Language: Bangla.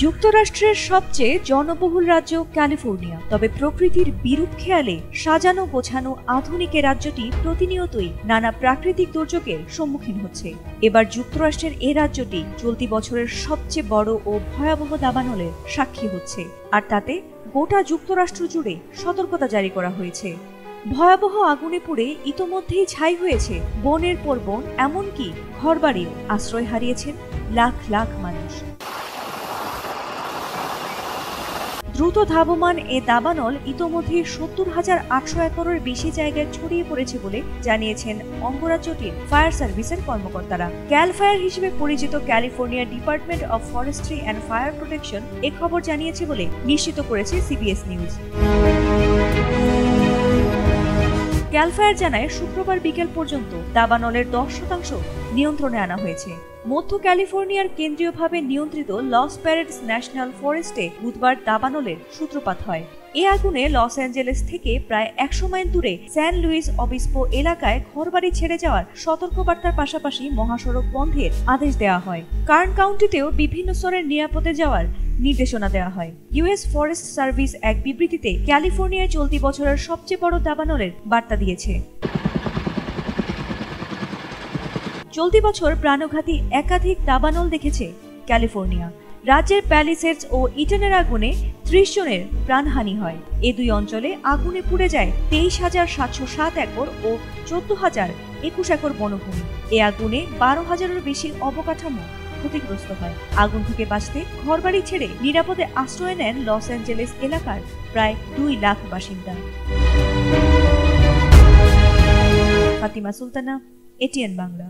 যুক্তরাষ্ট্রের সবচেয়ে জনবহুল রাজ্য ক্যালিফোর্নিয়া, তবে প্রকৃতির বিরূপ খেয়ালে সাজানো গোছানো আধুনিক এ রাজ্যটি প্রতিনিয়তই নানা প্রাকৃতিক দুর্যোগের সম্মুখীন হচ্ছে। এবার যুক্তরাষ্ট্রের এ রাজ্যটি চলতি বছরের সবচেয়ে বড় ও ভয়াবহ দাবানলের সাক্ষী হচ্ছে, আর তাতে গোটা যুক্তরাষ্ট্র জুড়ে সতর্কতা জারি করা হয়েছে। ভয়াবহ আগুনে পুড়ে ইতোমধ্যেই ছাই হয়েছে বনের পর বন, এমনকি ঘরবাড়িও। আশ্রয় হারিয়েছেন লাখ লাখ মানুষ। দ্রুত ধাবমান এ দাবানল ইতোমধ্যে ৭০,৮০০ একরের বেশি জায়গায় ছড়িয়ে পড়েছে বলে জানিয়েছেন অঙ্গরাজ্যটির ফায়ার সার্ভিসের কর্মকর্তারা। ক্যাল ফায়ার হিসেবে পরিচিত California department of forestry and fire protection এ খবর জানিয়েছে বলে নিশ্চিত করেছে সিবিএস নিউজ। ক্যাল ফায়ার জানায়, শুক্রবার বিকেল পর্যন্ত দাবানলের ১০% নিয়ন্ত্রণে আনা হয়েছে। মধ্য ক্যালিফোর্নিয়ার কেন্দ্রীয়ভাবে নিয়ন্ত্রিত লস প্যারেডস ন্যাশনাল ফরেস্টে বুধবার দাবানলের সূত্রপাত হয়। এ আগুনে লস অ্যাঞ্জেলেস থেকে প্রায় ১০০ মাইল দূরে স্যান লুইস অবিস্পো এলাকায় ঘরবাড়ি ছেড়ে যাওয়ার সতর্কবার্তার পাশাপাশি মহাসড়ক বন্ধের আদেশ দেওয়া হয়। কার্ন কাউন্টিতেও বিভিন্ন স্তরের নিরাপদে যাওয়ার নির্দেশনা দেওয়া হয়। ইউএস ফরেস্ট সার্ভিস এক বিবৃতিতে ক্যালিফোর্নিয়ায় চলতি বছরের সবচেয়ে বড় দাবানলের বার্তা দিয়েছে। চলতি বছর প্রাণঘাতী একাধিক দাবানল দেখেছে ক্যালিফোর্নিয়া। রাজ্যের প্যালিসেডস ও ইটনের আগুনে ৩০ জনের প্রাণহানি হয়। এ দুই অঞ্চলে আগুনে পুড়ে যায় ২৩,৭০৭ একর ও ১৪,০২১ একর বনভূমি। এ আগুনে ১২,০০০-এর বেশি অবকাঠামো ক্ষতিগ্রস্ত হয়। আগুন থেকে বাঁচতে ঘরবাড়ি ছেড়ে নিরাপদে আশ্রয় নেন লস অ্যাঞ্জেলেস এলাকার প্রায় ২ লাখ বাসিন্দা। ফাতিমা সুলতানা, এটিএন বাংলা।